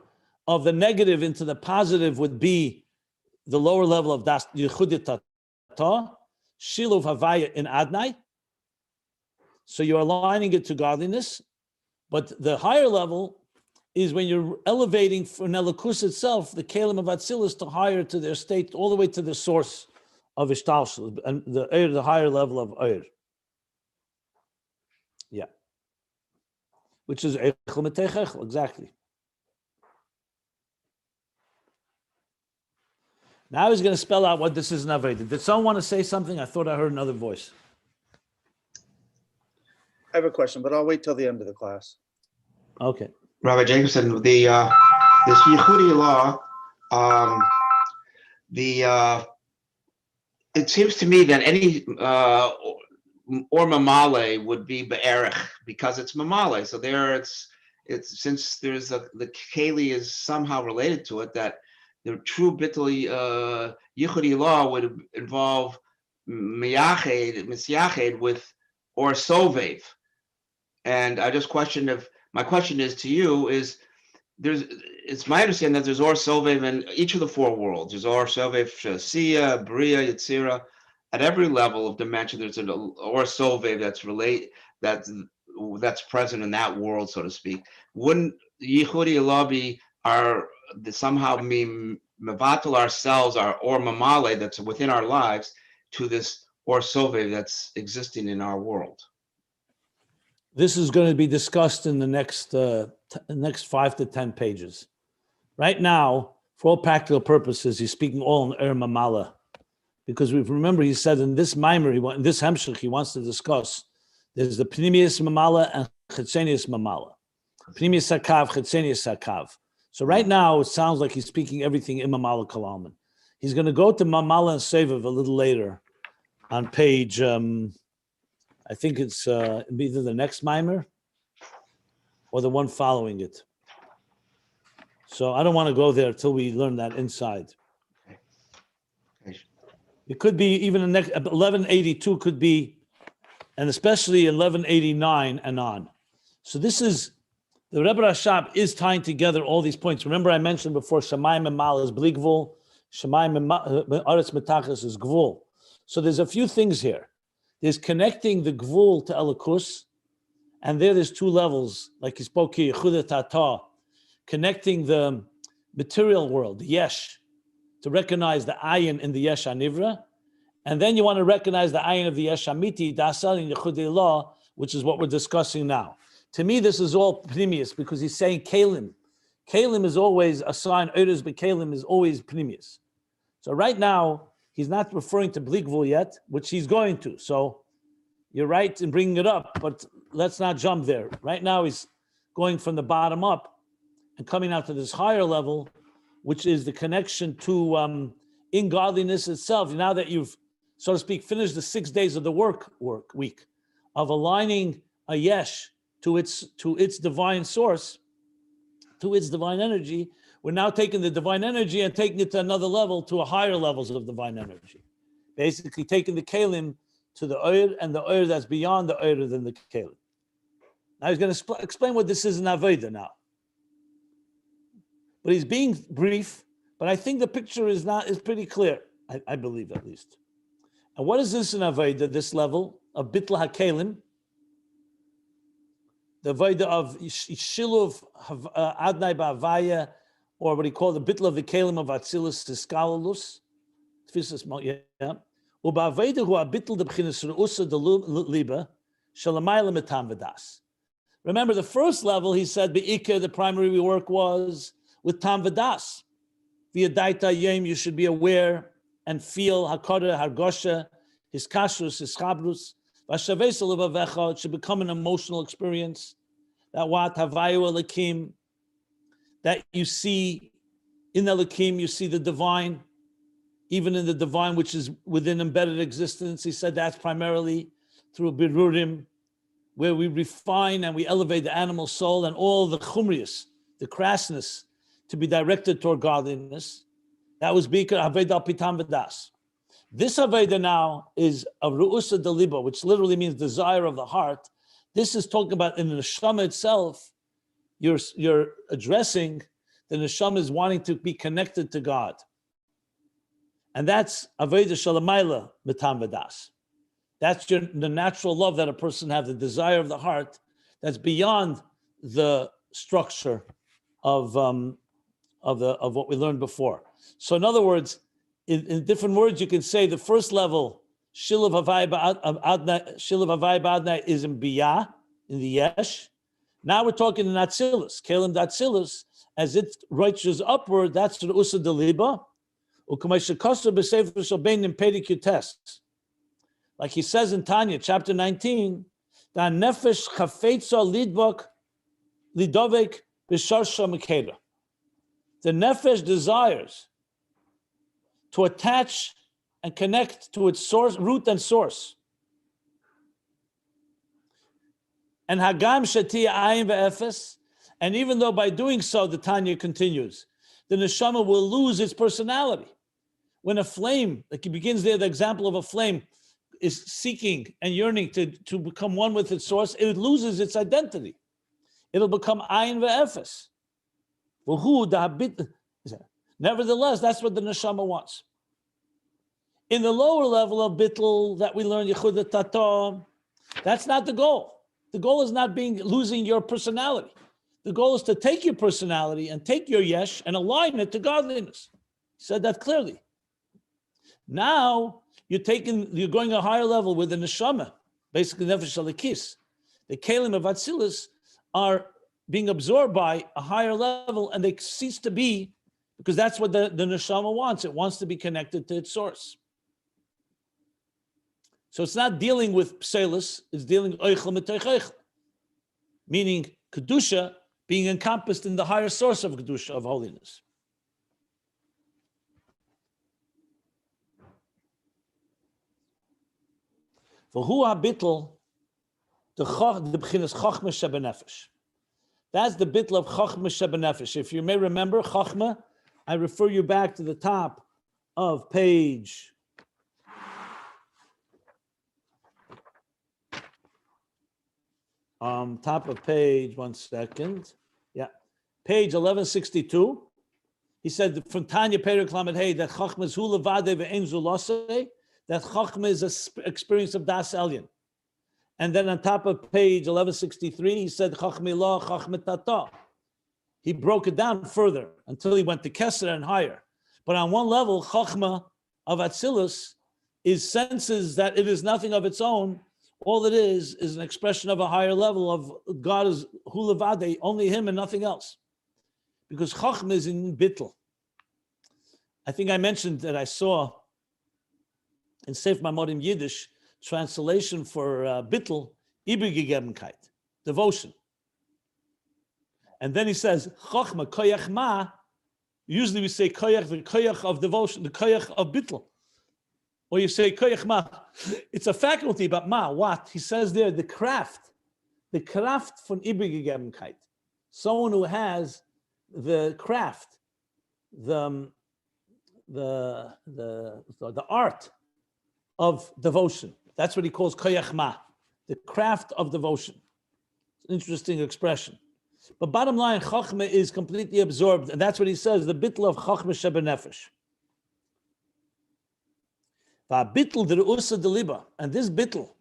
S1: of the negative into the positive would be the lower level of das yichudit tata, shiluv havaya in adnai. So you're aligning it to godliness, but the higher level is when you're elevating for Nelakus itself, the Kalim of Atzilus, to higher to their state, all the way to the source of Ishtalshul, and the higher level of Eir. Yeah. Which is Eichel Meteichel, exactly. Now he's going to spell out what this is in Aveda. Did someone want to say something? I thought I heard another voice.
S3: I have a question, but I'll wait till the end of the class.
S4: Okay. Rabbi Jacobson, this Yehudi law, it seems to me that any or mamale would be be'erech because it's mamale. So there, it's since there's the keli is somehow related to it, that the true bittul Yehudi law would involve misyached with or sovev. And I just question if my question is to you is it's my understanding that there's or sovev in each of the four worlds. There's or sovev shasiya, bria, yitzira. At every level of dimension, there's an or sovev that's present in that world, so to speak. Wouldn't Yehudi Allah be somehow mevatel ourselves, or mamale that's within our lives to this or sovev that's existing in our world?
S1: This is going to be discussed in the next 5 to 10 pages. Right now, for all practical purposes, he's speaking all in Mamala, because remember he said in this mimer, in this hemshech, he wants to discuss. There's the Pnimius Mamala and Chetzenius Mamala. Pnimius Hakav, Chetzenius Hakav. So right now, it sounds like he's speaking everything in Mamala Kalalman. He's going to go to Mamala and Sevav a little later on page. I think it's either the next mimer or the one following it. So I don't want to go there till we learn that inside. It could be even the next 1182 could be, and especially 1189 and on. So this is, the Rebbe Rashab is tying together all these points. Remember I mentioned before, Shamayim and Mal is Bligvul, Shemayim Aretz Metachas is Gvul. So there's a few things here. There's connecting the Gvul to Elikus, and there's two levels, like he spoke here, Yechuda Tata, connecting the material world, the Yesh, to recognize the Ayin in the Yesh HaNivra, and then you want to recognize the Ayin of the Yesh HaMiti, Dasal in Yechudei Law, which is what we're discussing now. To me, this is all Pnimius, because he's saying Kalim. Kalim is always a sign, Eres B'Kalim is always Pnimius. So right now, he's not referring to Bligvul yet, which he's going to. So you're right in bringing it up, but let's not jump there. Right now, he's going from the bottom up and coming out to this higher level, which is the connection to in godliness itself. Now that you've, so to speak, finished the 6 days of the work week of aligning a yesh to its divine source, to its divine energy, we're now taking the divine energy and taking it to another level, to a higher levels of divine energy. Basically taking the kalim to the oir, and the oir that's beyond the oir than the kalim. Now he's going to explain what this is in Aveda now. But he's being brief, but I think the picture is pretty clear, I believe at least. And what is this in Aveda, this level of Bittul HaKelim? The Aveda of Shiluv Adnai Ba'avaya, or what he called the Bittul of the Kelim of Atzilus Tiskalulus. Uba'aveda hu Bittul de B'chinas Re'usa de Liba Shalamayla Metam V'das. Remember, the first level, he said, Be'ikah, the primary work was with Tam V'das. Via Daita Yem, you should be aware and feel Hakara, Hargosha, his Kashrus, his Chabrus. Vashavesa Levavecha, it should become an emotional experience. That what Havayu Elikim, that you see in Elikim, you see the divine, even in the divine which is within embedded existence. He said that's primarily through Birurim, where we refine and we elevate the animal soul and all the chumrius, the crassness, to be directed toward godliness. That was Bikar Aveda Pitam V'das. This Aveda now is a Ru'usa Deliba, which literally means desire of the heart. This is talking about in the neshama itself, you're addressing the neshama is wanting to be connected to God. And that's Aveda Shalamayla Mitam V'das. That's the natural love that a person has, the desire of the heart that's beyond the structure of what we learned before. So in other words, in different words, you can say the first level, Shiluv Havai Ba'adna is in Biyah, in the Yesh. Now we're talking in Atzilus, Kelim Atzilus, as it reaches upward, that's the Usa Deliba, Ukamashakosa B'Sefer Shalbein in Pedicure tests. Like he says in Tanya, chapter 19, that Nefesh Chafetza Lidovek B'Sharsha Mekeda. The Nefesh desires to attach and connect to its source, root and source. And Hagam Shati Ayin Ve'efes, and even though by doing so, the Tanya continues, the neshama will lose its personality. When a flame, like he begins there, the example of a flame, is seeking and yearning to become one with its source, it loses its identity. It'll become Ayin Ve'efes. Nevertheless, that's what the neshama wants. In the lower level of Bittul that we learn, Yechuda Tata, that's not the goal. The goal is not losing your personality. The goal is to take your personality and take your yesh and align it to godliness. He said that clearly. Now you're going a higher level with the neshama, basically nefesh alikis. The kelim of Atzilus are being absorbed by a higher level, and they cease to be, because that's what the neshama wants. It wants to be connected to its source. So it's not dealing with pselus, it's dealing with oichel mitoich oichel, meaning kedusha being encompassed in the higher source of kedusha, of holiness. V'hu habitl, the b'chinas chachma shebenefesh. That's the bitl of chachma shebenefesh. If you may remember, chachma, I refer you back to the top of page top of page, 1 second. Yeah, page 1162. He said from Tanya Perek Lamed Hey that Chachma is Hu Levade ve'en zu losei, that Chachma is an experience of Das Elyon. And then on top of page 1163, he said Chachma Ilah, Chachma Tata. He broke it down further until he went to Kesser and higher. But on one level, Chachma of Atzilus is senses that it is nothing of its own. All it is an expression of a higher level of God is Hu Levade, only Him and nothing else. Because Chachma is in Bittul. I think I mentioned that I saw in Sefer Mamorim Yiddish translation for Bittul, Ibergegebenkeit, devotion. And then he says, Chachma, koyach ma, usually we say koyach, the koyach of devotion, the koyach of Bittul. Or you say koyach ma, it's a faculty, but ma, what? He says there, the craft von Ibergegebenkeit. Someone who has the craft, the art of devotion. That's what he calls koyach ma, the craft of devotion. It's an interesting expression. But bottom line, Chachma is completely absorbed, and that's what he says, the bittul of Chachma shebenefesh. Bittul der usa de liba, and this bittul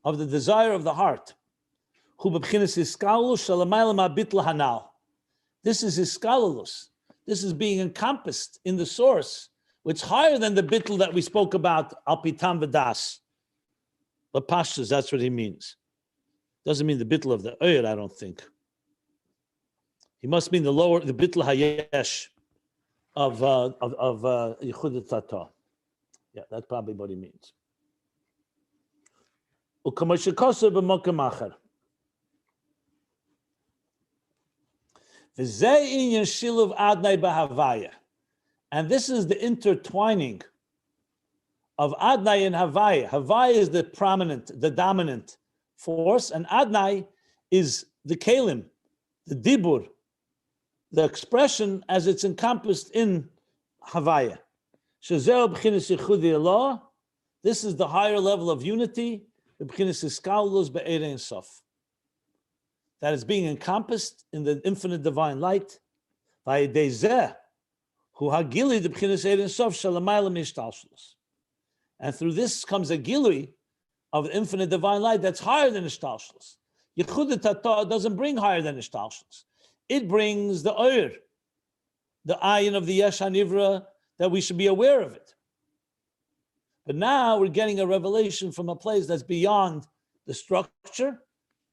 S1: of the desire of the heart, hu b'bchinas iskalus shalamayla ma bittul hanal. This is iskalus. This is being encompassed in the source, which is higher than the bittul that we spoke about, al pitam v'das. But pashtus, that's what he means. Doesn't mean the bittul of the oyer, I don't think. He must mean the lower, the bittul hayesh of Yichud Tata. Yeah, that's probably what he means. Ukamashikosa b'mokem acher. V'zeh inyan shiluv adnai b'havaya. And this is the intertwining of Adnai and Havaya. Havaya is the prominent, the dominant force, and Adnai is the Kalim, the Dibur, the expression as it's encompassed in Havaya. This is the higher level of unity, that is being encompassed in the infinite divine light. And through this comes a gilui of infinite divine light that's higher than Ishtalshlus. Yichud Tata doesn't bring higher than Ishtalshlus. It brings the Oyer, the Ayin of the Yesh HaNivra, that we should be aware of it. But now we're getting a revelation from a place that's beyond the structure,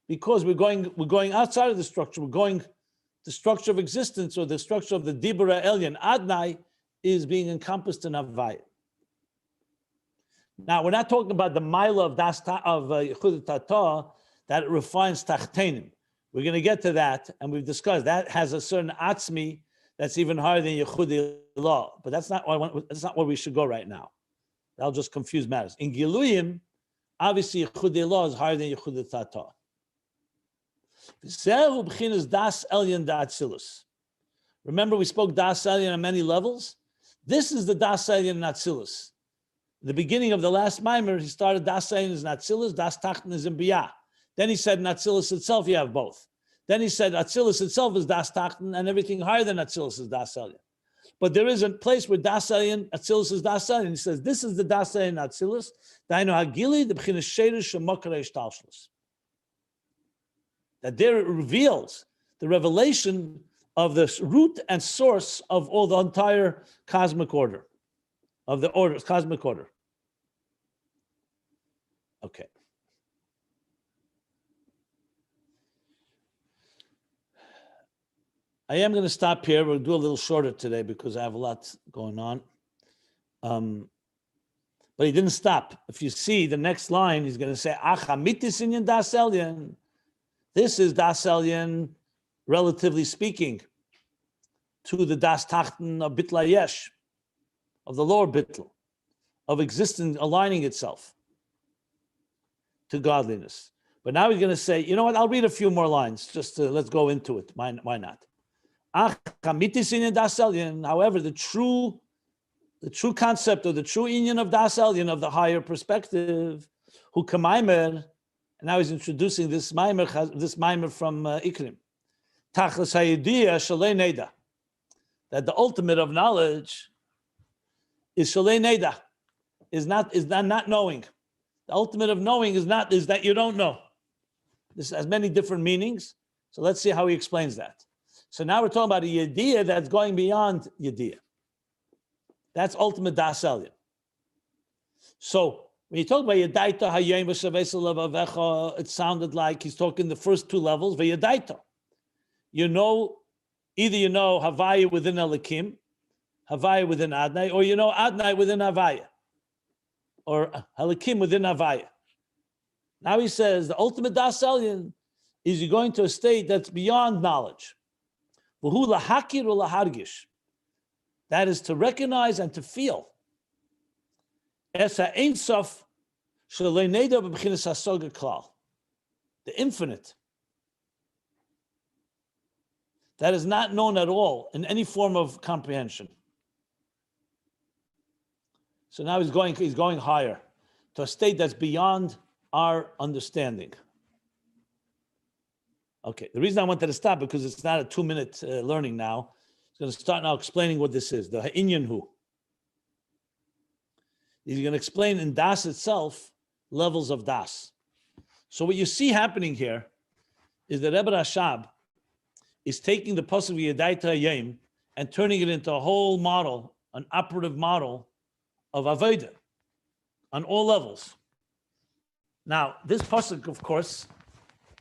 S1: because we're going outside of the structure. We're going the structure of existence, or the structure of the Dibura Elyon. Adnai is being encompassed in Havaya. Now, we're not talking about the Maila of Yichud Tata that refines Tachtenim. We're going to get to that, and we've discussed that has a certain Atzmi that's even higher than Yichud Ilah. But that's not where we should go right now. That'll just confuse matters. In Giluyim, obviously Yichud Ilah is higher than Yichud Tata. Das Elyon da Atzilus. Remember, we spoke Das Elyon on many levels. This is the Das Elyon in Atzilus. The beginning of the last mimer, he started Das Elyon is in Atzilus, Das Tachten is in Biyah. Then he said in Atzilus itself, you have both. Then he said Atzilus itself is Das Tachten, and everything higher than Atzilus is Das Elyon. But there is a place where Das Elyon, Atzilus is Das Elyon. He says, this is the Das Elyon Atzilus. Dainu Hagili, the B'chinas Sheirush Shemokar Ishtalshlus. That there it reveals the revelation of the root and source of all the entire cosmic order, of the order, cosmic order. Okay. I am going to stop here. We'll do a little shorter today because I have a lot going on. But he didn't stop. If you see the next line, he's going to say, Achamitis inyan das elyon. This is Das Elyon, relatively speaking, to the Das Tachten of Bittul Yesh, of the lower Bittul, of existence, aligning itself to godliness. But now he's going to say, you know what, I'll read a few more lines, just to, let's go into it. Why not? However, the true concept, or the true inyan of Das Elyon, of the higher perspective, who kamaimer. And now he's introducing this mimer from Ikrim. Tachlis hayidiyah shalei neda. that the ultimate of knowledge is shalei neda, is not knowing. The ultimate of knowing is that you don't know. This has many different meanings. So let's see how he explains that. So now we're talking about a yediyah that's going beyond yediyah. That's ultimate das elyon. So when you talk about yadaita hayom v'shavesa levavecha, it sounded like he's talking the first two levels. V'yadaita, you know, either you know Havaya within Elikim, Havaya within Adnai, or you know Adnai within Havaya, or Elikim within Havaya. Now he says the ultimate das elyon is you're going to a state that's beyond knowledge. V'hu lahakir u'lahargish. That is to recognize and to feel. The infinite. That is not known at all in any form of comprehension. So now he's going higher to a state that's beyond our understanding. Okay, the reason I wanted to stop because it's not a 2-minute learning now. He's going to start now explaining what this is, the Ha'inyan Hu. He's going to explain in Das itself levels of Das. So what you see happening here is that Rebbe Rashab is taking the pasuk Yadaita Hayom and turning it into a whole model, an operative model of Avodah on all levels. Now, this pasuk, of course,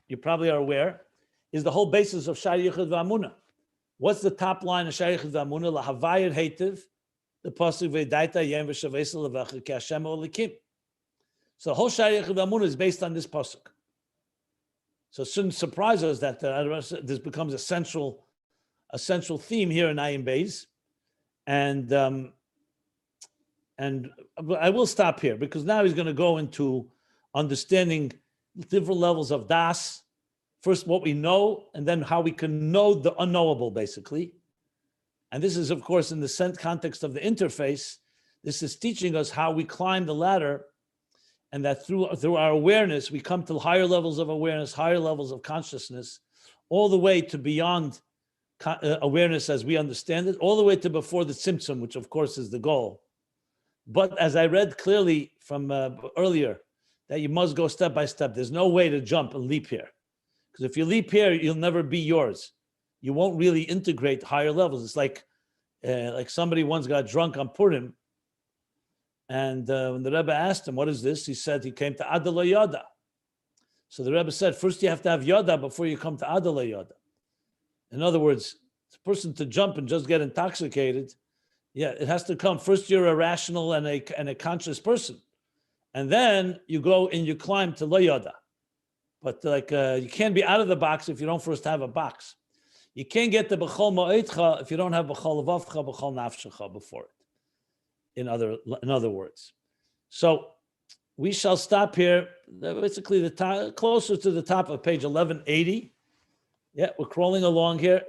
S1: you probably are aware, is the whole basis of Sha'ar Yichud V'Amunah. What's the top line of Sha'ar Yichud V'Amunah? Lahavayir Heitiv, the pasuk V'Daita Hayom V'Shavesa Levacha Ki Hashem Olikim. So the whole Sha'ar Yichud V'Amunah is based on this pasuk. So it shouldn't surprise us that this becomes a central theme here in Ayin Beis, and I will stop here because now he's going to go into understanding different levels of Das. First, what we know, and then how we can know the unknowable, basically. And this is, of course, in the context of the interface. This is teaching us how we climb the ladder, and that through our awareness, we come to higher levels of awareness, higher levels of consciousness, all the way to beyond awareness as we understand it, all the way to before the tzimtzum, which, of course, is the goal. But as I read clearly from earlier, that you must go step by step. There's no way to jump and leap here. Because if you leap here, you'll never be yours. You won't really integrate higher levels. It's like somebody once got drunk on Purim, and when the Rebbe asked him, what is this? He said he came to Adala Yada. So the Rebbe said, first you have to have Yada before you come to Adala Yada. In other words, the person to jump and just get intoxicated, yeah, it has to come. First you're a rational and a conscious person. And then you go and you climb to Lo Yada. But you can't be out of the box if you don't first have a box. You can't get to B'chol Ma'etcha if you don't have B'chol Levavcha, B'chol Nafshecha before it. In other words. So we shall stop here, basically closer to the top of page 1180. Yeah, we're crawling along here.